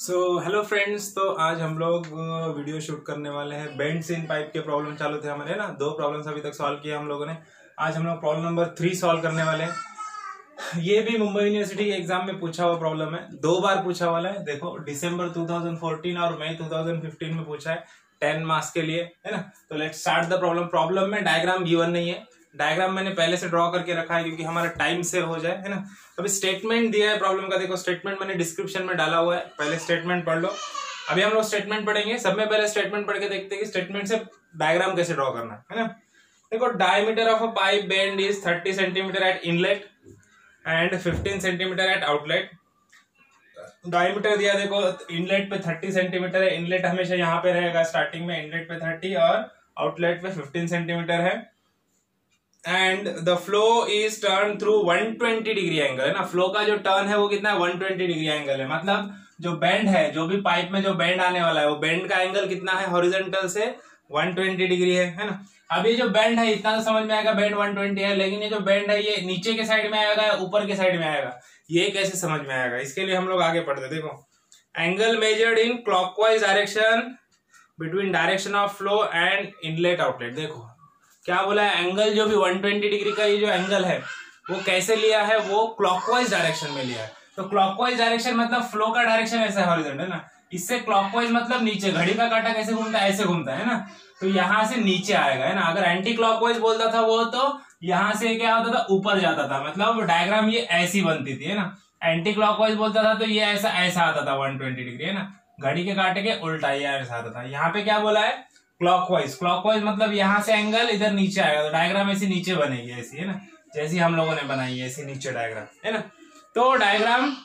Hello friends. तो आज हम लोग वीडियो शूट करने वाले हैं। बेंड्स इन पाइप के प्रॉब्लम चालू थे हमारे ना, 2 प्रॉब्लम्स अभी तक सॉल्व किया हम लोगों ने। आज हम लोग प्रॉब्लम नंबर 3 सॉल्व करने वाले हैं। ये भी मुंबई यूनिवर्सिटी के एग्जाम में पूछा हुआ प्रॉब्लम है, 2 बार पूछा वाला है। देखो, दिसंबर 2014 और मई 2015 में पूछा है 10 मार्क्स के लिए, है ना। तो let's start the problem. Problem में डायग्राम गिवन नहीं है, डायग्राम मैंने पहले से ड्रॉ करके रखा है क्योंकि हमारा टाइम सेव हो जाए, है ना। अभी स्टेटमेंट दिया है प्रॉब्लम का, देखो स्टेटमेंट मैंने डिस्क्रिप्शन में डाला हुआ है, पहले स्टेटमेंट पढ़ लो। अभी हम लोग स्टेटमेंट पढ़ेंगे, सब में पहले स्टेटमेंट पढ़ के देखते हैं कि स्टेटमेंट से डायग्राम कैसे ड्रॉ करना है ना। देखो, diameter of a pipe bend is 30 centimetre eight inlet and 15 centimetre eight outlet. Diameter दिया, देखो इनलेट पे 30 सेंटीमीटर है, इनलेट हमेशा यहाँ पे रहेगा स्टार्टिंग में, इनलेट पे 30 और आउटलेट पे 15 सेंटीमीटर है। And the flow is turn through 120 degree angle, है ना। फ्लो का जो टर्न है वो कितना है, 120 डिग्री एंगल है। मतलब जो बेंड है, जो भी पाइप में जो बेंड आने वाला है, वो बेंड का एंगल कितना है, हॉरिजॉन्टल से 120 डिग्री है ना। अब ये जो बेंड है, इतना तो समझ में आएगा बेंड 120 है, लेकिन ये जो बेंड है ये नीचे के साइड में आएगा या ऊपर के साइड में आएगा, ये कैसे समझ में आएगा। इसके लिए हम लोग आगे पढ़ते। देखो, angle measured in clockwise direction between direction of flow and inlet outlet. देखो क्या बोला है, एंगल जो भी 120 डिग्री का ये जो एंगल है वो कैसे लिया है, वो क्लॉकवाइज डायरेक्शन में लिया है। तो क्लॉकवाइज डायरेक्शन मतलब फ्लो का डायरेक्शन ऐसा है हॉरिजॉन्टल, है ना। इससे क्लॉकवाइज मतलब नीचे, घड़ी का कांटा कैसे घूमता है, ऐसे घूमता है ना। तो यहाँ से नीचे आएगा, है ना। अगर एंटी क्लॉकवाइज बोलता था वो, तो यहाँ से क्या होता था, ऊपर जाता था। मतलब डायग्राम ये ऐसी बनती थी, है ना। एंटी क्लॉकवाइज बोलता था तो ये ऐसा ऐसा आता था 120 डिग्री, है ना। घड़ी के कांटे के उल्टा ये ऐसा आता था। यहाँ पे क्या बोला है, क्लॉकवाइज। क्लॉकवाइज मतलब यहाँ से एंगल इधर नीचे आएगा, तो डायग्राम ऐसी नीचे बनेगी, ऐसी, है ना, जैसी हम लोगों ने बनाई है, ऐसी नीचे डायग्राम, है ना। तो डायग्राम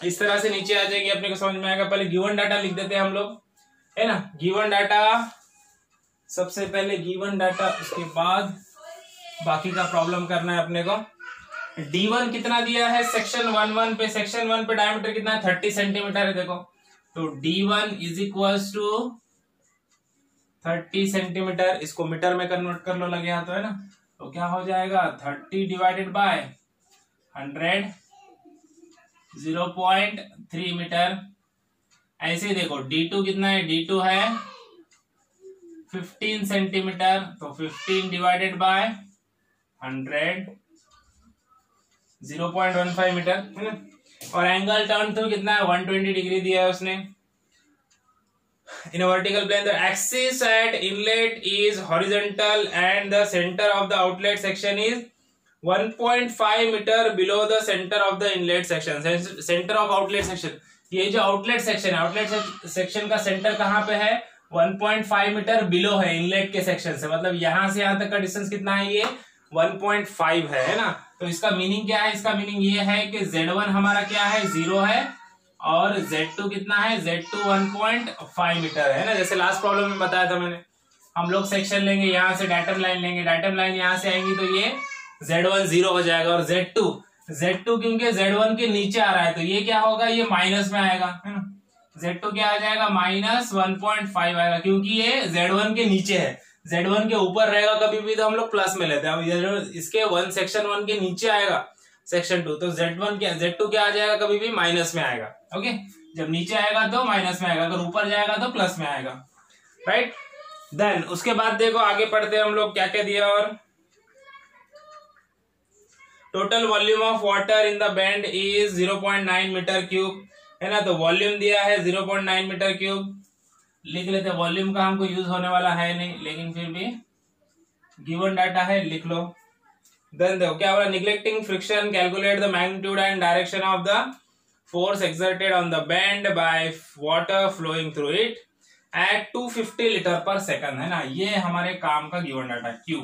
इस तरह से नीचे आ जाएगी, अपने को समझ में आएगा। पहले गिवन डाटा लिख देते हैं हम लोग, है ना। गिवन डाटा, सबसे पहले गिवन डाटा, उसके बाद बाकी का प्रॉब्लम करना है अपने को। D1 कितना दिया है सेक्शन 1 पे, सेक्शन 1 पे डायमीटर कितना है, 30 सेंटीमीटर है। देखो, तो D1 is equals to 30 centimetre, इसको मीटर में कन्वर्ट कर लो लगे हाथ, तो है ना। तो क्या हो जाएगा, 30 डिवाइडेड बाय 100, 0.3 मीटर। ऐसे ही देखो, D2 कितना है, D2 है 15 सेंटीमीटर, तो 15 डिवाइडेड बाय 100, 0.15 मीटर, है ना। और एंगल टर्न थ्रू कितना है, 120 डिग्री दिया है उसने। In a vertical plane, the axis at inlet is horizontal and the center of the outlet section is 1.5 meter below the center of the inlet section. Center of outlet section, ये जो outlet section है, outlet section का centre कहाँ पे है, 1.5 metre below है inlet के section से। मतलब यहाँ से यहाँ तक का डिस्टेंस कितना है, ये 1.5 है ना। तो इसका मीनिंग क्या है, इसका मीनिंग ये है कि Z1 हमारा क्या है, 0 है, और Z2 कितना है, Z2 1.5 मीटर है ना। जैसे लास्ट प्रॉब्लम में बताया था मैंने, हम लोग सेक्शन लेंगे, यहाँ से डायटम लाइन लेंगे, डायटम लाइन यहाँ से आएंगी, तो ये Z1 0 हो जाएगा, और Z2 क्योंकि Z1 के नीचे आ रहा है, तो ये क्या होगा, ये माइनस में आएगा, है ना। Z2 क्या आ जाएगा, -1.5 आएगा, क्योंकि ये Z1 के नीचे है। Z1 के ऊपर रहेगा कभी भी तो हम लोग प्लस में लेते हैं। अब इसके सेक्शन 1 के नीचे आएगा सेक्शन 2, तो Z2 क्या आ जाएगा, कभी भी माइनस में आएगा। ओके, जब नीचे आएगा तो माइनस में आएगा, अगर ऊपर जाएगा तो प्लस में आएगा, राइट। देन उसके बाद देखो आगे पढ़ते हैं हम लोग, क्या क्या दिया। और total volume of water in the bend is 0.9 metre cube, है ना। तो वॉल्यूम दिया है 0.9 मीटर क्यूब, लिख लेते हैं। वॉल्यूम का हमको यूज होने वाला है नहीं, लेकिन फिर भी गिवन डाटा है, लिख लो। देन देखो क्या बोला, neglecting friction calculate the magnitude and direction of the force exerted on the bend by water flowing through it at 250 litre per second, है ना। ये हमारे काम का गिवन डाटा। क्यू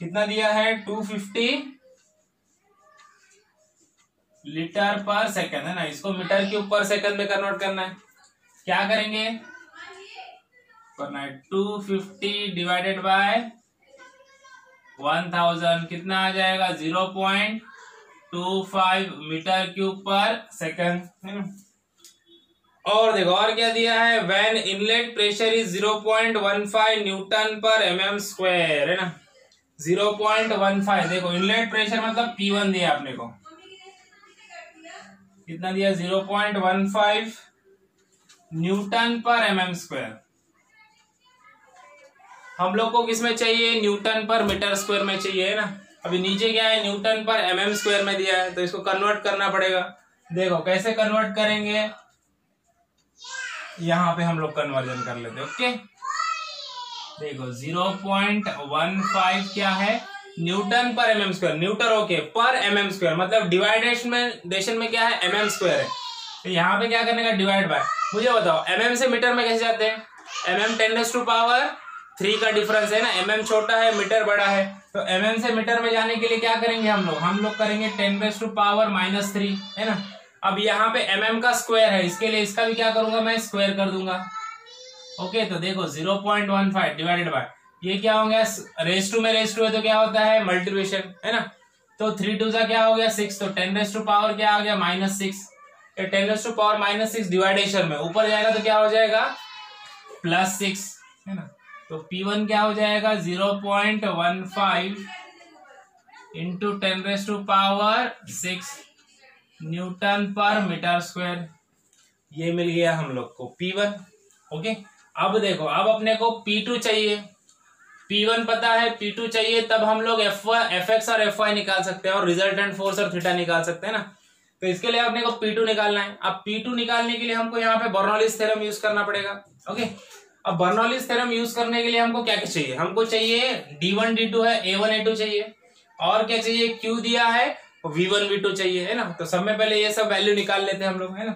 कितना दिया है, 250 लीटर पर सेकंड, है ना। इसको मीटर क्यूब पर सेकंड में कन्वर्ट करना है। क्या करेंगे, करना है 250 डिवाइडेड बाय 1000, कितना आ जाएगा, 0.25 मीटर क्यूब पर सेकंड, है ना। और देखो और क्या दिया है, when inlet pressure is 0.15 Newton पर mm स्क्वायर, है ना। 0.15, देखो इनलेट प्रेशर मतलब P1 दिया आपने को, कितना दिया, 0.15 न्यूटन पर एमएम स्क्वायर। हम लोग को किस में चाहिए, न्यूटन पर मीटर स्क्वायर में चाहिए, है ना। अभी नीचे क्या है, न्यूटन पर एमएम स्क्वायर में दिया है, तो इसको कन्वर्ट करना पड़ेगा। देखो कैसे कन्वर्ट करेंगे, यहां पे हम लोग कन्वर्जन कर लेते हैं। ओके, देखो 0.15 क्या है, न्यूटन पर एमएम स्क्वायर, न्यूटन ओके पर एमएम स्क्वायर, मतलब डिवाइडेशन में क्या है, एमएम स्क्वायर है, तो यहाँ पे क्या करने का, डिवाइड बाय। मुझे बताओ एमएम से मीटर में कैसे जाते हैं, एमएम 10⁻³ का डिफरेंस है ना, एमएम छोटा है मीटर बड़ा है, तो एमएम से मीटर में जाने के लिए क्या करेंगे हम लोग करेंगे 10⁻³ है ना। अब यहाँ पे एमएम का स्क्वायर है, इसके लिए इसका भी क्या करूंगा, मैं स्क्वायर कर दूंगा। ओके, तो देखो 0.15 डिवाइडेड बाय, ये क्या हो गया, रेस टू में रेस टू है तो क्या होता है, मल्टीप्लिकेशन, है ना। तो 3 2 सा क्या हो गया 6, तो 10⁻⁻ क्या आ गया -6, 10⁻⁻6 डिवाइडेशन में ऊपर जाएगा तो क्या हो जाएगा +6, है ना। तो P1 क्या हो जाएगा 0.15 इंटू 10⁻6 न्यूटन पर मीटर स्क्वायर, ये मिल गया हम लोग को P1। ओके, अब देखो, अब अपने को P2 चाहिए, P1 पता है, P2 चाहिए, तब हम लोग Fx और Fy निकाल सकते हैं और रिजल्टेंट फोर्स और थीटा निकाल सकते हैं ना। तो इसके लिए अपने को P2 निकालना है। अब P2 निकालने के लिए हमको यहाँ पे बर्नौलीज थ्योरम यूज करना पड़ेगा। ओके, अब बर्नौलीज थ्योरम यूज करने के लिए हमको क्या क्या चाहिए, हमको चाहिए D1 D2 है, A1 A2 चाहिए, और क्या चाहिए, Q दिया है, V1 V2 चाहिए, है ना। तो सब में पहले ये सब वैल्यू निकाल लेते हैं हम लोग, है ना।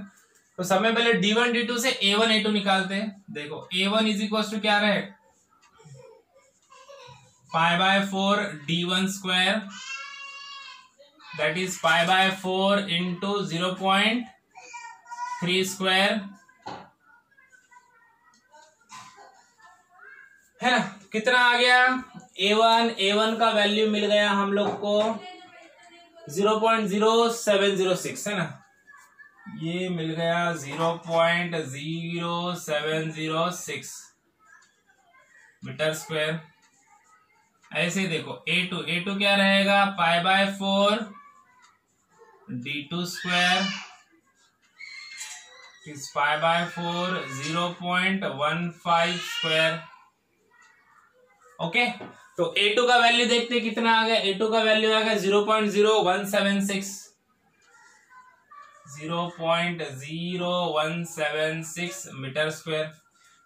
तो सब में पहले D1 D2 से A1 A2 निकालते हैं। देखो A1 इज इक्वल टू क्या रहे, π/4 D1 square, that is π/4 into 0.3 square, है ना। कितना आ गया, A1 का वैल्यू मिल गया हम लोग को 0.0706, है ना, ये मिल गया 0.0706 मीटर स्क्वायर। ऐसे देखो A2 क्या रहेगा, π/4 D2 square is π/4 0.15 square. Okay, तो A2 का वैल्यू देखते कितना आ गया, A2 का वैल्यू आ गया 0.0176 0.0176 मीटर स्क्वायर।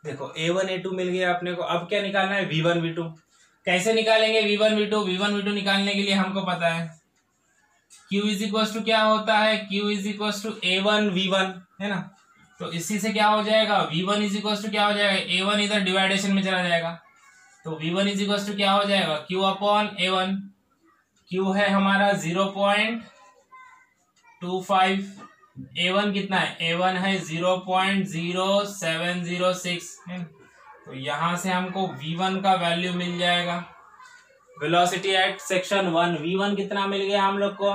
देखो A1 A2 मिल गया अपने को। अब क्या निकालना है, V1 V2। कैसे निकालेंगे V1 V2 निकालने के लिए हमको पता है Q इज इक्वल टू क्या होता है, Q is equal to A1 V1, है ना। तो इसी से क्या हो जाएगा, V1 इज इक्वल टू क्या हो जाएगा, A1 इधर डिवाइडेशन में चला जाएगा, तो V1 इज इक्वल टू क्या हो जाएगा, Q अपॉन A1। Q है हमारा 0.25, A1 कितना है, A1 है 0.0706, है ना। तो यहां से हमको V1 का वैल्यू मिल जाएगा। वेलोसिटी एट सेक्शन 1 V1 कितना मिल गया हम लोग को,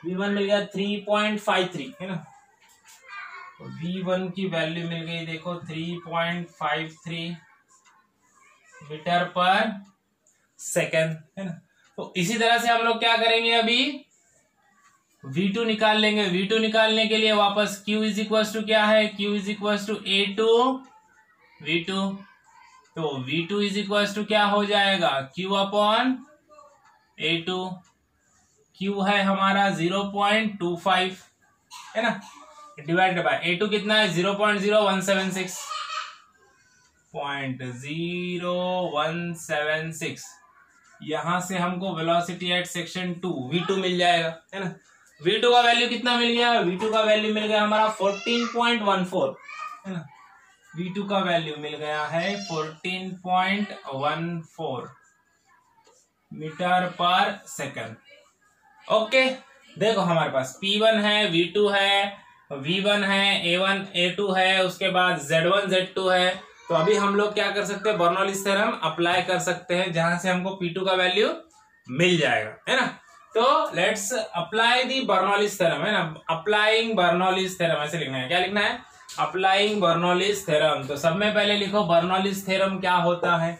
V1 मिल गया 3.53, है ना। तो V1 की वैल्यू मिल गई देखो 3.53 मीटर पर सेकेंड, है ना। तो इसी तरह से हम लोग क्या करेंगे, अभी V2 निकाल लेंगे। V2 निकालने के लिए वापस Q इज इक्वल टू क्या है, Q is equal to A2 V2। तो V2 इज इक्वल टू क्या हो जाएगा, Q अपॉन A2। Q है हमारा 0.25, है ना, डिवाइडेड बाय A2 कितना है 0.0176 0.0176। यहां से हमको वेलोसिटी एट सेक्शन 2 V2 मिल जाएगा, है ना। V2 का वैल्यू कितना मिल गया, V2 का वैल्यू मिल गया हमारा 14.14, है ना। V2 का वैल्यू मिल गया है 14.14 मीटर पर सेकंड। ओके, देखो हमारे पास P1 है, V2 है, V1 है, A1 A2 है, उसके बाद Z1 Z2 है। तो अभी हम लोग क्या कर सकते हैं, बर्नौलीज थ्योरम अप्लाई कर सकते हैं, जहां से हमको P2 का वैल्यू मिल जाएगा, है ना। तो let's apply the Bernoulli's theorem, है ना। अप्लाइंग बर्नौलीज थ्योरम ऐसे लिखना है, क्या लिखना है, अप्लाइंग बर्नौलीज थ्योरम। तो सब में पहले लिखो बर्नौलीज थ्योरम क्या होता है।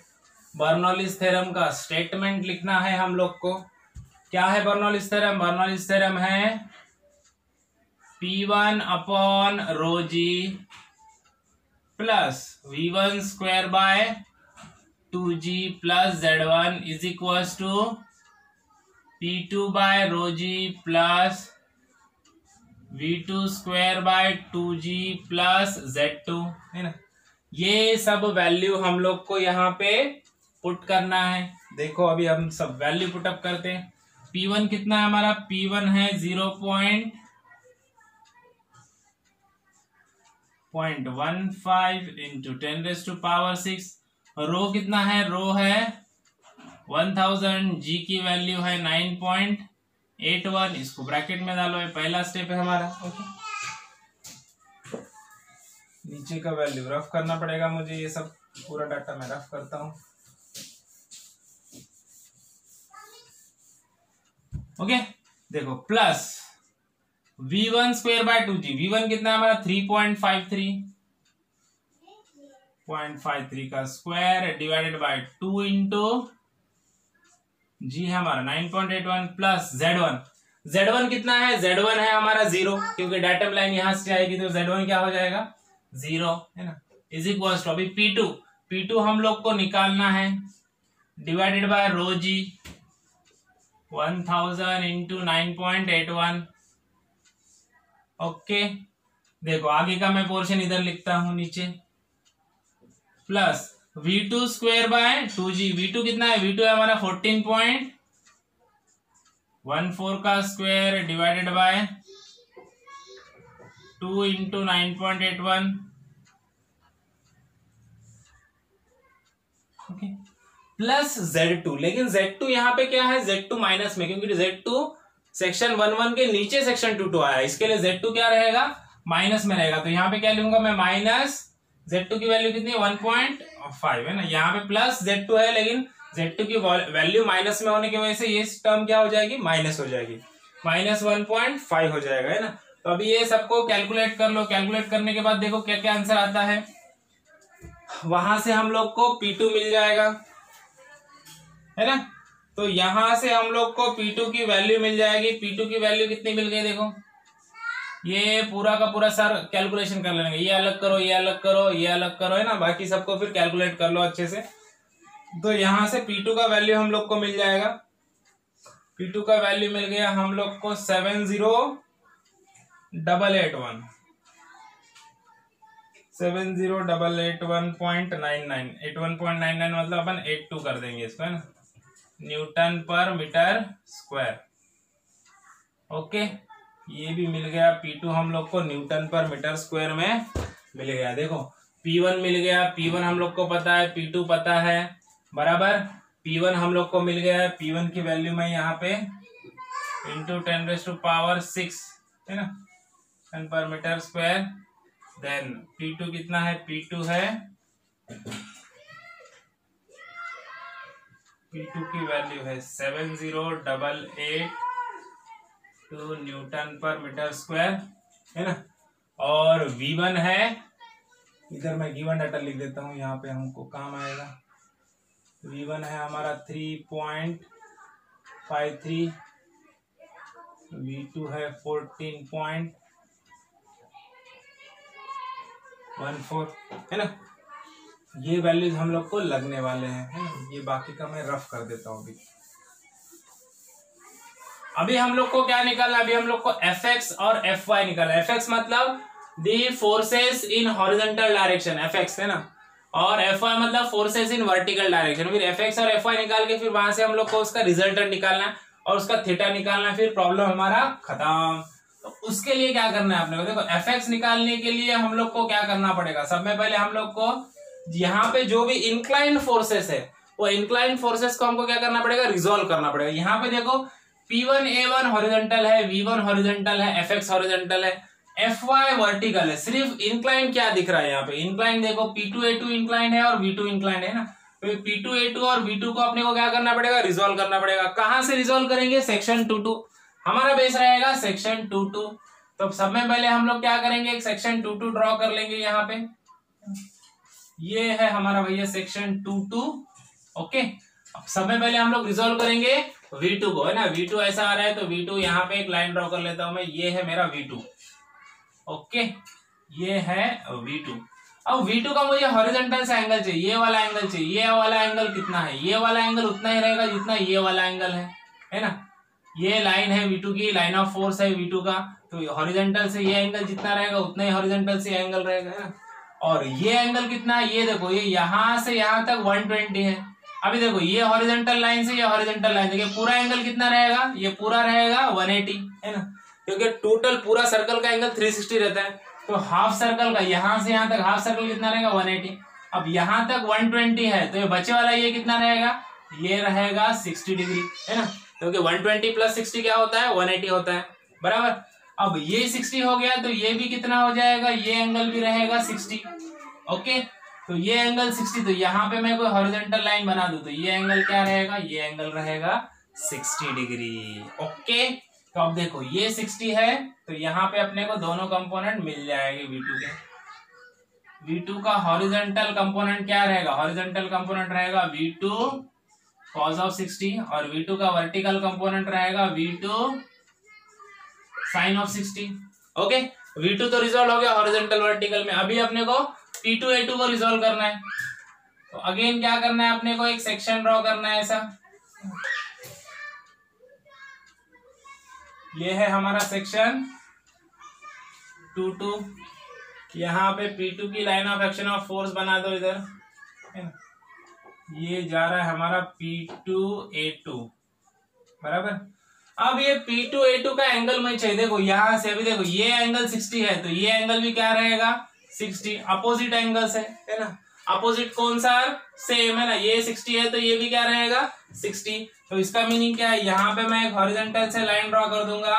बर्नौलीज थ्योरम का स्टेटमेंट लिखना है हम लोग को। क्या है बर्नौलीज थ्योरम, बर्नौलीज थ्योरम है P1 upon ρg plus V1 square by 2G plus Z1 is equal to P2 by rho G plus V2 square by 2G plus Z2, है ना। ये सब वैल्यू हम लोग को यहाँ पे पुट करना है। देखो अभी हम सब वैल्यू पुटअप करते हैं। P1 कितना है हमारा, P1 है 0.15 इंटू 10⁻⁶। रो कितना है, रो है 1000, जी की वैल्यू है 9.81। इसको ब्रैकेट में डालो, ये पहला स्टेप है हमारा। ओके, नीचे का वैल्यू रफ करना पड़ेगा मुझे, ये सब पूरा डाटा मैं रफ करता हूं। ओके, देखो plus V1 square by 2G। V1 कितना है हमारा 3.53 का स्क्वायर डिवाइडेड बाय 2 इंटू जी है हमारा 9.81 प्लस Z1 कितना है, Z1 है हमारा 0, क्योंकि डाटम लाइन यहां से आएगी तो Z1 क्या हो जाएगा 0, है ना। इज इक्वल टू अभी P2 हम लोग को निकालना है, divided by rho G 1000 into 9.81। Okay, देखो आगे का मैं पोर्शन इधर लिखता हूं नीचे, plus V2 square by 2G। V2 कितना है, V2 है हमारा 14.14 का square divided by 2 into 9.81। Okay, plus Z2। लेकिन Z2 यहाँ पे क्या है, Z2 माइनस में, क्योंकि Z2 सेक्शन 1 के नीचे सेक्शन 2 आया, इसके लिए Z2 क्या रहेगा, माइनस में रहेगा। तो यहाँ पे क्या लूंगा मैं, माइनस Z2 की वैल्यू कितनी है 1.5, है ना। यहाँ पे प्लस Z2 है, लेकिन Z2 की वैल्यू माइनस में होने की वजह से ये टर्म क्या हो जाएगी, माइनस हो जाएगी, माइनस 1.5 हो जाएगा, है ना। तो अभी ये सबको कैलकुलेट कर लो। कैलकुलेट करने के बाद देखो क्या क्या आंसर आता है। वहां से हम लोग को P2 मिल जाएगा, है ना। तो यहां से हम लोग को P2 की वैल्यू मिल जाएगी। P2 की वैल्यू कितनी मिल गई, देखो ये पूरा का पूरा सर कैलकुलेशन कर लेंगे, ये अलग करो, ये अलग करो, ये अलग करो, है ना। बाकी सबको फिर कैलकुलेट कर लो अच्छे से। तो यहां से P2 का वैल्यू हम लोग को मिल जाएगा। P2 का वैल्यू मिल गया हम लोग को 70881 मतलब अपन 82 कर देंगे इसको, है ना, न्यूटन पर मीटर स्क्वायर। ओके, ये भी मिल गया। P2 हम लोग को न्यूटन पर मीटर स्क्वायर में मिल गया। देखो P1 मिल गया, P1 हम लोग को पता है, P2 पता है, बराबर। P1 हम लोग को मिल गया है, P1 की वैल्यू में यहाँ पे इंटू 10⁻⁶, है ना, 10 पर मीटर स्क्वायर। देन P2 कितना है, P2 है, P2 की वैल्यू है 7088 न्यूटन पर मीटर स्क्वायर, है ना। और V1 है, इधर मैं गिवन डाटा लिख देता हूं, यहाँ पे हमको काम आएगा। V1 है हमारा 3.53, V2 है 14.14, है ना। ये वैल्यूज हम लोग को लगने वाले हैं, है ना। ये बाकी का मैं रफ कर देता हूं। अभी हम लोग को क्या निकालना, अभी हम लोग को Fx और Fy निकालना। Fx मतलब the forces in horizontal direction, Fx, है ना, और Fy मतलब फोर्सेस इन वर्टिकल डायरेक्शन। फिर Fx और Fy निकाल के फिर वहां से हम लोग को उसका रिजल्टेंट निकालना है और उसका थीटा निकालना है, फिर प्रॉब्लम हमारा खत्म। तो उसके लिए क्या करना है आपने को, देखो Fx निकालने के लिए हम लोग को क्या करना पड़ेगा। सब में पहले हम लोग को यहाँ पे जो भी इंक्लाइन फोर्सेस है, वो इंक्लाइन फोर्सेस को हमको क्या करना पड़ेगा, रिजोल्व करना पड़ेगा। यहाँ पे देखो P1 A1 हॉरिजॉन्टल है, V1 हॉरिजॉन्टल है, Fx हॉरिजॉन्टल है, Fy वर्टिकल है। सिर्फ इंक्लाइन क्या दिख रहा है यहाँ पे, इंक्लाइन देखो P2 A2 इंक्लाइन है और V2 इंक्लाइन है ना। तो P2 A2 और V2 को अपने को क्या करना पड़ेगा, रिजोल्व करना पड़ेगा। कहां से रिजोल्व करेंगे, सेक्शन 2 हमारा बेस रहेगा सेक्शन 2। तो सब में पहले हम लोग क्या करेंगे, एक सेक्शन 2 ड्रॉ कर लेंगे। यहाँ पे ये है हमारा भैया सेक्शन 2। ओके, अब सब में पहले हम लोग रिजोल्व करेंगे V2 को, है ना। V2 ऐसा आ रहा है तो V2 यहाँ पे एक लाइन ड्रॉ कर लेता हूं मैं, ये है मेरा V2। ओके, ये है V2। अब V2 का मुझे हॉरिजॉन्टल से एंगल चाहिए, ये वाला एंगल चाहिए। ये वाला एंगल कितना है? ये वाला एंगल उतना ही रहेगा जितना ये वाला एंगल है ना। ये लाइन है V2 की, लाइन ऑफ फोर्स है V2 का, तो हॉरिजॉन्टल से ये एंगल जितना रहेगा उतना ही हॉरिजॉन्टल से एंगल रहेगा, है ना। और ये एंगल कितना है? ये देखो, ये यहां से यहां तक 120 है। अभी देखो, ये हॉरिजॉन्टल लाइन से ये हॉरिजॉन्टल लाइन, देखिए पूरा एंगल कितना रहेगा? ये पूरा रहेगा 180, है ना, क्योंकि टोटल पूरा सर्कल का एंगल 360 रहता है। तो हाफ सर्कल का यहां से यहां तक हाफ सर्कल कितना रहेगा? 180। अब यहां तक 120 है, तो ये बचे वाला ये कितना रहेगा? ये रहेगा 60 डिग्री, है ना, क्योंकि 120 प्लस 60 क्या होता है? 180 होता है, बराबर। अब ये 60 हो गया, तो ये भी कितना हो जाएगा? ये एंगल भी रहेगा 60। ओके, तो ये एंगल 60, तो यहाँ पे मैं कोई हॉरिजॉन्टल लाइन बना दूं तो ये एंगल क्या रहेगा? ये एंगल रहेगा 60 डिग्री। ओके, तो अब देखो ये 60 है, तो यहाँ पे अपने को दोनों कंपोनेंट मिल जाएंगे V2 के। V2 का हॉरिजॉन्टल कंपोनेंट क्या रहेगा? हॉरिजॉन्टल कंपोनेंट रहेगा V2 cos ऑफ 60 और V2 का वर्टिकल कंपोनेंट रहेगा V2 sin of 60। Okay, V2 तो रिजॉल्व हो गया हॉरिजॉन्टल वर्टिकल में। अभी अपने को P2 A2 को रिजॉल्व करना है, तो अगेन क्या करना है? अपने को एक सेक्शन ड्रॉ करना है ऐसा। ये है हमारा सेक्शन 2-2। यहाँ पे P2 की line of action of force बना दो इधर, ये जा रहा है हमारा P2 A2, बराबर। अब ये P2 A2 का एंगल मुझे चाहिए। देखो यहां से, अभी देखो ये एंगल 60 है, तो ये एंगल भी क्या रहेगा? 60। अपोजिट एंगल्स है ना। अपोजिट कौन सा? सेम, है ना। ये 60 है तो ये भी क्या रहेगा? 60। तो इसका मीनिंग क्या है? यहाँ पे मैं एक हॉरिजॉन्टल से लाइन ड्रॉ कर दूंगा।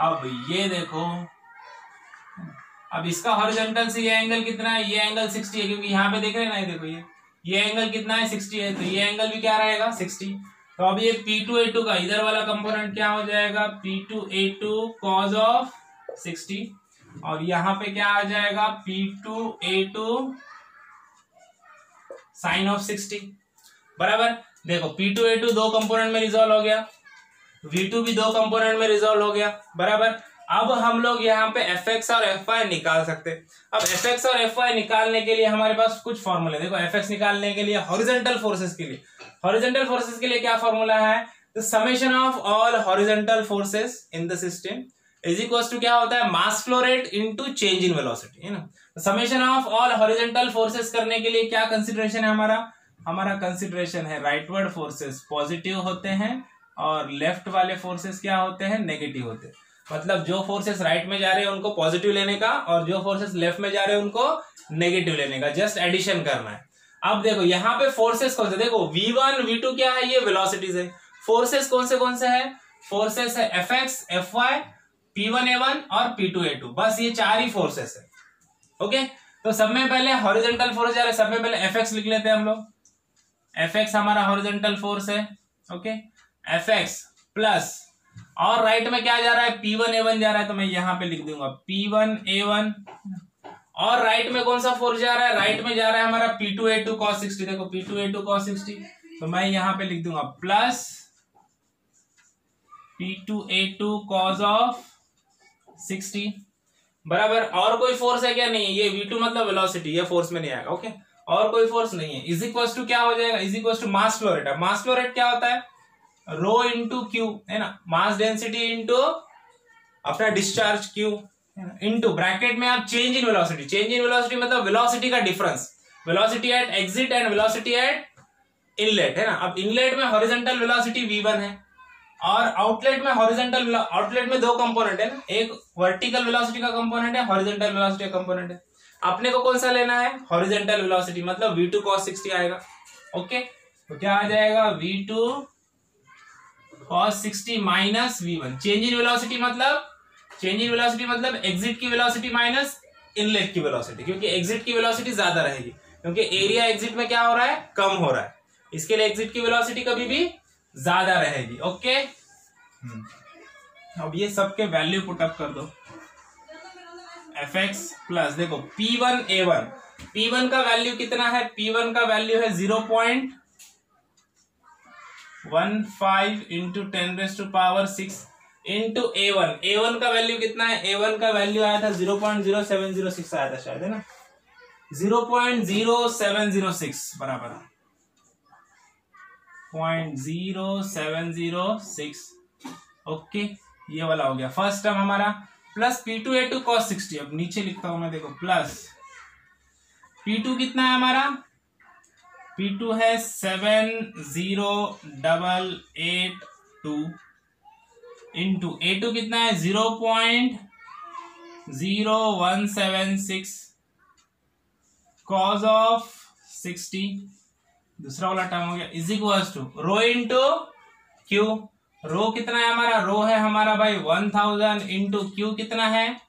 अब ये देखो, अब इसका हॉरिजॉन्टल से ये एंगल कितना है? ये एंगल 60 है, क्योंकि यहाँ पे देख रहे हैं ना, ये देखो ये एंगल कितना है? 60 है, तो ये एंगल भी क्या रहेगा? 60। तो अब ये P2 A2 का इधर वाला कंपोनेंट क्या हो जाएगा? P2 A2 cos ऑफ 60, और यहाँ पे क्या आ जाएगा? P2 A2 sin ऑफ 60, बराबर। देखो P2 A2 दो कंपोनेंट में रिजॉल्व हो गया, V2 भी दो कंपोनेंट में रिजॉल्व हो गया, बराबर। अब हम लोग यहाँ पे Fx और Fy निकाल सकते हैं। अब Fx और Fy निकालने के लिए हमारे पास कुछ फॉर्मूले। देखो Fx निकालने के लिए हॉरिजॉन्टल फोर्सेस के लिए, हॉरिजॉन्टल फोर्सेस के लिए क्या फॉर्मूला है? The summation of all horizontal forces in the system is equal to क्या होता है? Mass flow rate into change in velocity, है ना। Summation of all horizontal forces करने के लिए क्या कंसीडरेशन है हमारा? हमारा कंसीडरेशन है राइटवर्ड फोर्सेस पॉजिटिव होते हैं और लेफ्ट वाले फोर्सेस क्या होते हैं? नेगेटिव होते हैं। मतलब जो फोर्सेस राइट में जा रहे हैं उनको पॉजिटिव लेने का, और जो फोर्सेस लेफ्ट में जा रहे हैं उनको नेगेटिव लेने का। जस्ट एडिशन करना है। अब देखो यहाँ पे फोर्सेस कौन से? देखो V1 V2 क्या है? ये वेलोसिटीज है। फोर्सेस कौन से है? फोर्सेस है Fx Fy P1A1 और P2 A2, बस ये चार ही फोर्सेस है। ओके, तो सब में पहले हॉरिजॉन्टल फोर्स जा रहे हैं, सब में पहले Fx लिख लेते हैं हम लोग। Fx हमारा हॉरिजॉन्टल फोर्स है। ओके, Fx प्लस, और राइट में क्या जा रहा है? P1A1 जा रहा है, तो मैं यहां पे लिख दूंगा P1A1। और राइट में कौन सा फोर्स जा रहा है? राइट में जा रहा है हमारा P2A2 cos 60। देखो P2A2 cos 60, तो मैं यहां पे लिख दूंगा प्लस P2A2 cos ऑफ 60, बराबर। और कोई फोर्स है क्या? नहीं है। ये V2 मतलब वेलोसिटी, ये फोर्स में नहीं आएगा। ओके, और कोई फोर्स नहीं है। इज इक्वल टू क्या हो जाएगा? Is equal to mass flow rate. Mass flow rate क्या होता है? रो इंटू क्यू, है ना। मास डेंसिटी इंटू अपना डिस्चार्ज क्यू, इंटू ब्रैकेट में आप change in velocity. Change in velocity मतलब वेलोसिटी का difference, velocity at exit and velocity at inlet, है ना। अब इनलेट में हॉरिजॉन्टल वेलोसिटी V1 है और आउटलेट में हॉरिजॉन्टल, आउटलेट में दो कंपोनेंट है ना, एक वर्टिकल वेलोसिटी का कंपोनेंट है, हॉरिजॉन्टल वेलोसिटी का कंपोनेंट है। अपने को कौन सा लेना है? हॉरिजॉन्टल वेलोसिटी, मतलब V2 cos 60 आएगा। ओके, तो क्या आ जाएगा? V2 cos 60 minus V1। Change in velocity मतलब, चेंज इन वेलोसिटी मतलब एग्जिट की वेलोसिटी माइनस इनलेट की वेलोसिटी, क्योंकि एग्जिट की वेलोसिटी ज्यादा रहेगी, क्योंकि एरिया एग्जिट में क्या हो रहा है? कम हो रहा है। इसके लिए एग्जिट की वेलोसिटी कभी भी ज्यादा रहेगी। ओके, अब ये सबके वैल्यू पुटअप कर दो। Fx प्लस, देखो P1A1, P1 का वैल्यू कितना है? P1 का वैल्यू है 0.15 इंटू 10⁻⁶। इंटू A1 का वैल्यू कितना है, A1 का वैल्यू आया था 0.0706 आया था शायद, है ना, 0.0706 बराबर 0.0706। ओके, ये वाला हो गया फर्स्ट टर्म हमारा, प्लस P2A2 cos 60। अब नीचे लिखता हूं मैं, देखो प्लस P2 कितना है हमारा, P2 है 70882 इंटू A2 कितना है 0.0176 cos ऑफ 60, दूसरा वाला टर्म हो गया, is equals to rho into Q. Rho कितना है हमारा, रो है हमारा भाई 1000 इंटू क्यू कितना है,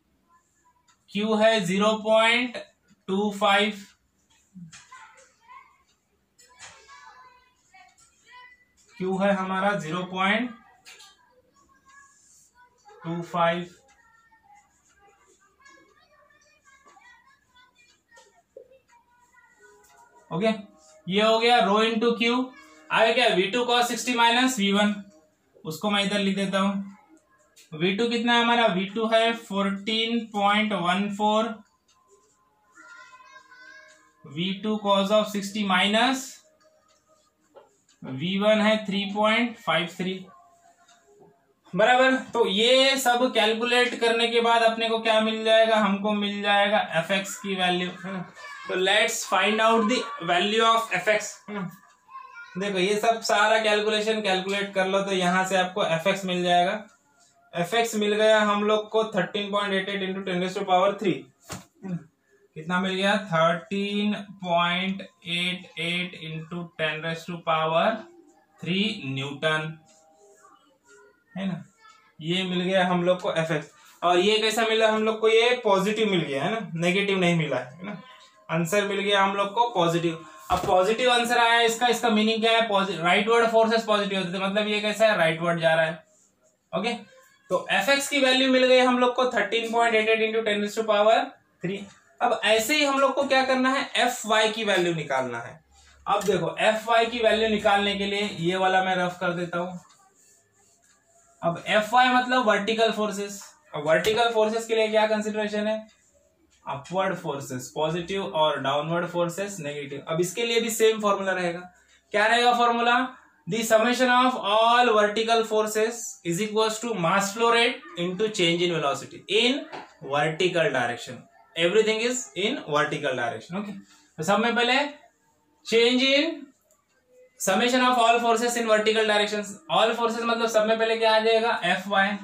क्यू है 0.25, क्यू है हमारा 0.25। ओके, ये हो गया रो इंटू क्यू। आगे क्या, V2 cos 60 माइनस V1, उसको मैं इधर लिख देता हूं। V2 कितना है हमारा, V2 है 14.14, V2 cos of 60 minus V1 है 3.53 बराबर। तो ये सब कैलकुलेट करने के बाद अपने को क्या मिल जाएगा, हमको मिल जाएगा fx की वैल्यू। तो let's find out the value of fx। देखो ये सब सारा कैलकुलेशन कैलकुलेट कर लो तो यहां से आपको fx मिल जाएगा। fx मिल गया हम लोग को 13.88 इंटू 10⁻³ कितना मिल गया, 13.88 इंटू 10⁻³ न्यूटन, है ना। ये मिल गया हम लोग को fx। और ये कैसा मिला हम लोग को, ये पॉजिटिव मिल गया है ना, नेगेटिव नहीं मिला है ना। आंसर मिल गया हम लोग को पॉजिटिव। अब पॉजिटिव आंसर आया इसका मीनिंग क्या है, राइट वर्ड फोर्सेस पॉजिटिव होते थे, मतलब ये कैसा है, राइट वर्ड जा रहा है। ओके, तो fx की वैल्यू मिल गई हम लोग को 13.88 इंटू 10⁻³ अब ऐसे ही हम लोग को क्या करना है, fy की वैल्यू निकालना है। अब देखो fy की वैल्यू निकालने के लिए ये वाला मैं रफ कर देता हूं। अब fy मतलब वर्टिकल फोर्सेस। अब वर्टिकल फोर्सेस के लिए क्या कंसिडरेशन है, अपवर्ड फोर्सेस पॉजिटिव और डाउनवर्ड फोर्सेस नेगेटिव। अब इसके लिए भी सेम फॉर्मूला रहेगा। क्या रहेगा formula, the summation of all vertical forces is equals to mass flow rate into change in velocity in vertical direction. Everything is in vertical direction. Okay, तो सब में पहले change in summation of all forces in vertical direction. All forces मतलब सब में पहले क्या आ जाएगा, fy,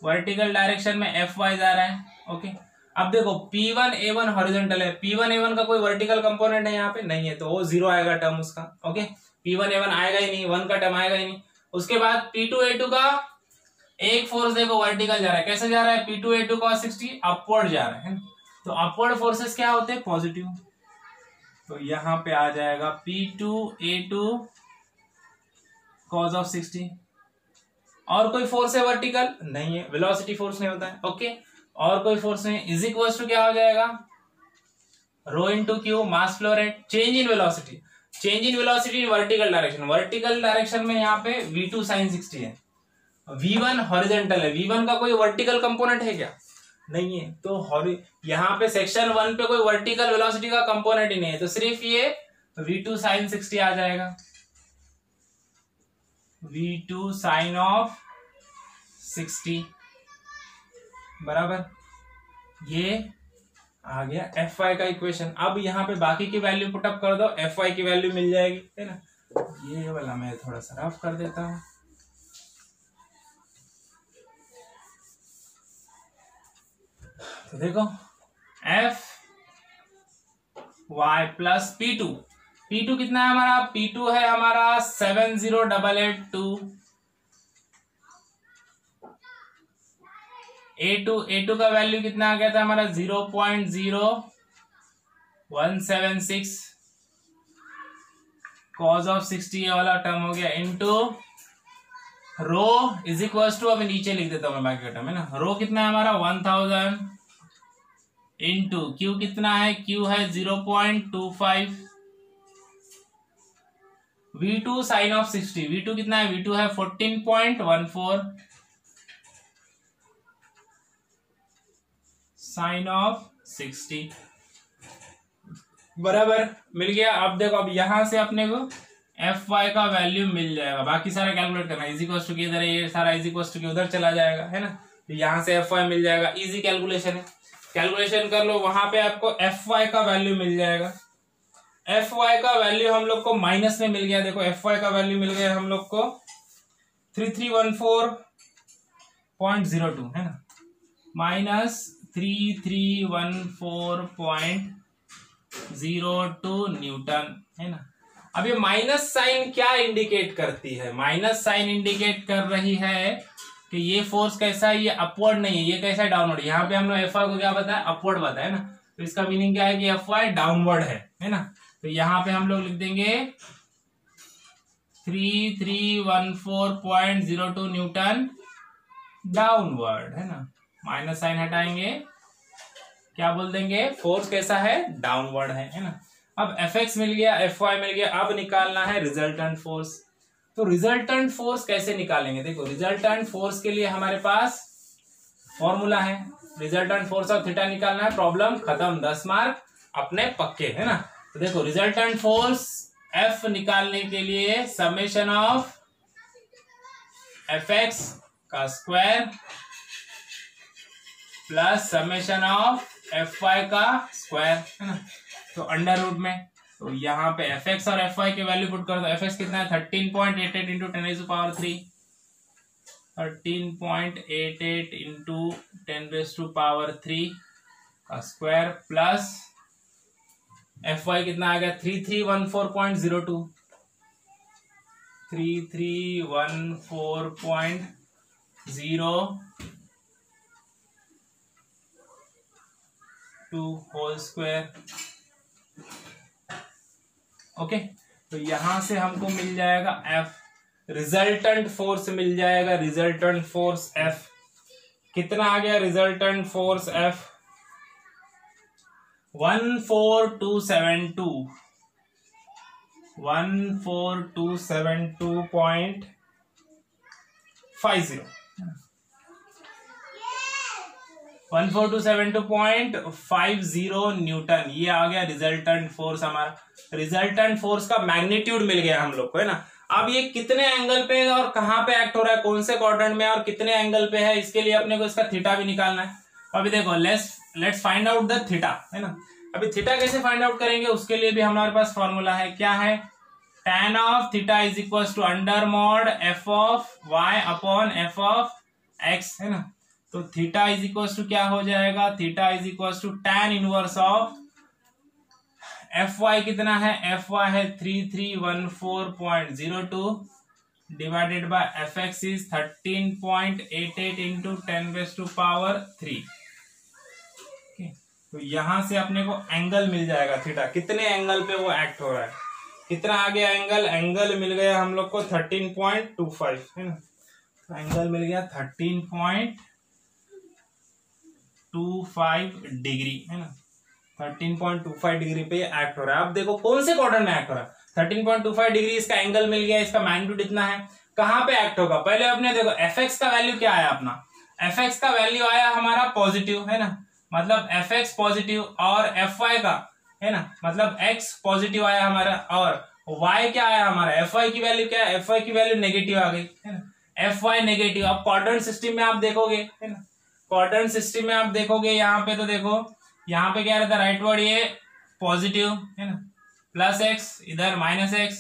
वर्टिकल डायरेक्शन में fy जा रहा है। ओके, अब देखो P1A1 हॉरिजॉन्टल है, P1A1 का कोई वर्टिकल कंपोनेंट है यहाँ पे नहीं है, तो वो 0 आएगा टर्म उसका। ओके, P1A1 आएगा ही नहीं, 1 का टर्म आएगा ही नहीं। उसके बाद P2A2 का एक फोर्स देखो वर्टिकल जा रहा है, कैसे जा रहा है, P2A2 cos 60 अपवर्ड जा रहा है। तो अपवर्ड फोर्सेस क्या होते हैं, पॉजिटिव। तो यहां पे आ जाएगा P2A2 cos ऑफ 60। और कोई फोर्स है वर्टिकल नहीं है, वेलोसिटी फोर्स नहीं होता है। ओके, और कोई फोर्स नहीं, इज इक्वल्स टू क्या हो जाएगा, rho into Q, mass flow rate, change in velocity. Change in velocity in vertical direction, vertical direction में यहाँ पे V2 sin 60 है, V1 हॉरिजॉन्टल है। V1 का कोई वर्टिकल कंपोनेंट है क्या, नहीं है। तो यहाँ पे सेक्शन 1 पे कोई वर्टिकल वेलोसिटी का कंपोनेंट ही नहीं है, तो सिर्फ ये V2 sin 60 आ जाएगा, V2 sin ऑफ 60 बराबर। ये आ गया fy का इक्वेशन। अब यहाँ पे बाकी की वैल्यू पुटअप कर दो, fy की वैल्यू मिल जाएगी, है ना। ये वाला मैं थोड़ा सा रफ कर देता हूं। तो देखो fy प्लस P2 कितना है हमारा, P2 है हमारा 70882। A2 का वैल्यू कितना आ गया था हमारा 0.0176 cos ऑफ 60, ये वाला टर्म हो गया, into rho is equals to, अब नीचे लिख देता हूं मैं बाकी का टर्म, है ना। रो कितना है हमारा 1000 इंटू क्यू कितना है, क्यू है 0.25, V2 sin ऑफ 60, V2 कितना है, V2 है 14.14 साइन ऑफ 60 बराबर मिल गया। अब देखो, अब यहां से अपने को एफ वाई का वैल्यू मिल जाएगा, बाकी सारा कैलकुलेट करना। इज इक्वल टू के इधर, ये सारा इज इक्वल टू के उधर चला जाएगा, है ना। तो यहां से एफ वाई मिल जाएगा, इजी कैलकुलेशन है, कैलकुलेशन कर लो। वहां पे आपको एफ वाई का वैल्यू मिल जाएगा। एफ वाई का वैल्यू हम लोग को माइनस में मिल गया। देखो एफ वाई का वैल्यू मिल गया हम लोग को 3314.02 है ना, माइनस 3314.02 न्यूटन, है ना। अब ये माइनस साइन क्या इंडिकेट करती है? माइनस साइन इंडिकेट कर रही है कि ये फोर्स कैसा है, ये अपवर्ड नहीं है, ये कैसा है, डाउनवर्ड। यहाँ पे हमने एफ वाई को क्या बताया, अपवर्ड बताया ना। तो इसका मीनिंग क्या है कि एफ वाई डाउनवर्ड है ना। तो यहाँ पे हम लोग लिख देंगे 3314.02 न्यूटन डाउनवर्ड, है ना। माइनस साइन हटाएंगे, क्या बोल देंगे, फोर्स कैसा है, डाउनवर्ड है ना। अब एफ एक्स मिल गया, एफ वाई मिल गया, अब निकालना है रिजल्टेंट फोर्स। तो रिजल्टेंट फोर्स कैसे निकालेंगे? देखो रिजल्टेंट फोर्स के लिए हमारे पास फॉर्मूला है, रिजल्टेंट फोर्स ऑफ थीटा निकालना है, प्रॉब्लम खत्म, 10 मार्क अपने पक्के, है ना। तो देखो रिजल्टेंट फोर्स एफ निकालने के लिए समेशन ऑफ एफ एक्स का square plus summation of F Y का स्क्वायर, है ना। तो अंडर रूट में, तो यहाँ पे एफ एक्स और एफ वाई के वैल्यू पुट कर दो। एफ एक्स कितना है 13.88 इंटू 10⁻³ 13.88 इंटू 10⁻³ का स्क्वायर प्लस एफ वाई कितना आ गया 3314.02 3314.02 होल स्क्वायर। ओके, तो यहां से हमको मिल जाएगा एफ, रिजल्टेंट फोर्स मिल जाएगा, रिजल्टेंट फोर्स एफ कितना आ गया, रिजल्टेंट फोर्स एफ 14272.50 14272.50 न्यूटन, ये आ गया रिजल्टेंट फोर्स हमारा। रिजल्टेंट फोर्स का मैग्नीट्यूड मिल गया हम लोग को, है ना। अब ये कितने एंगल पे और कहां पे एक्ट हो रहा है, कौन से क्वाड्रेंट में और कितने एंगल पे है, इसके लिए अपने को इसका थीटा भी निकालना है। अभी देखो let's find out the theta, है ना। अभी थीटा कैसे फाइंड आउट करेंगे, उसके लिए भी हमारे पास फॉर्मूला है, क्या है, tan of theta is equal to under mod F of Y upon F of X, है ना। तो थीटा इज इक्वल टू क्या हो जाएगा, theta is equal to tan inverse of F Y कितना है, एफ वाई है 3314.02 divided by F X is 13.88 into 10⁻³। तो यहां से अपने को एंगल मिल जाएगा थीटा, कितने एंगल पे वो एक्ट हो रहा है, कितना आ गया एंगल, एंगल मिल गया हम लोग को 13.25, है ना। तो एंगल मिल गया 13.25 डिग्री, है ना। 13.25 डिग्री पे एक्ट हो रहा है। अब देखो कौन से क्वाड्रेंट में एक्ट हो रहा है, 13.25 डिग्री इसका एंगल मिल गया, इसका मैग्नीट्यूड इतना है, कहां पे एक्ट होगा। पहले अपने देखो एफ एक्स का वैल्यू क्या आया अपना, एफ एक्स का वैल्यू आया हमारा पॉजिटिव, है ना, मतलब एफ एक्स पॉजिटिव, और एफ वाई का, है ना, मतलब एक्स पॉजिटिव आया हमारा, और वाई क्या आया हमारा, एफ वाई की वैल्यू क्या है, एफ वाई की वैल्यू नेगेटिव आ गई, है ना, एफ वाई नेगेटिव। अब क्वाड्रेंट सिस्टम में आप देखोगे, है ना, क्वाड्रेंट सिस्टम में आप देखोगे यहाँ पे, तो देखो यहाँ पे क्या रहता है, राइट वर्ड ये पॉजिटिव, है ना, प्लस एक्स, इधर minus X,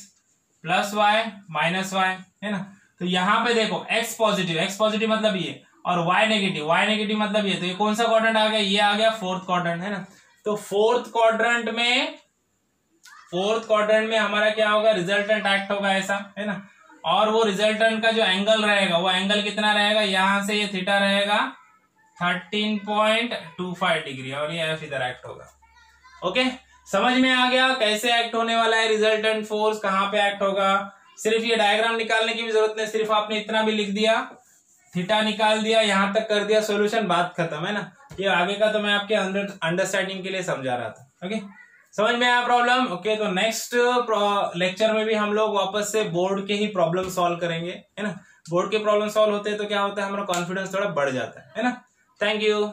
plus Y minus Y, है ना। तो यहाँ पे देखो एक्स पॉजिटिव मतलब ये, और y नेगेटिव मतलब ये, तो ये कौन सा क्वाड्रेंट आ गया, ये आ गया फोर्थ क्वाड्रेंट, है ना। तो फोर्थ क्वाड्रेंट में हमारा क्या होगा, रिजल्टेंट एक्ट होगा ऐसा, है ना। और वो रिजल्टेंट का जो एंगल रहेगा, वो एंगल कितना रहेगा, यहां से ये थीटा रहेगा 13.25 डिग्री, और ये एफ इधर एक्ट होगा। ओके, समझ में आ गया कैसे एक्ट होने वाला है रिजल्टेंट फोर्स, कहां पे एक्ट होगा। सिर्फ ये डायग्राम निकालने की भी जरूरत नहीं, सिर्फ आपने इतना भी लिख दिया, थीटा निकाल दिया, यहां तक कर दिया सॉल्यूशन, बात खत्म, है ना। ये आगे का तो मैं आपके अंडरस्टैंडिंग के लिए समझा रहा था। ओके, समझ में आया प्रॉब्लम। ओके, तो नेक्स्ट लेक्चर में भी हम लोग वापस से बोर्ड के ही प्रॉब्लम सॉल्व करेंगे, है ना। बोर्ड के प्रॉब्लम सॉल्व होते हैं तो क्या होता है, हमारा कॉन्फिडेंस थोड़ा बढ़ जाता है ना। Thank you.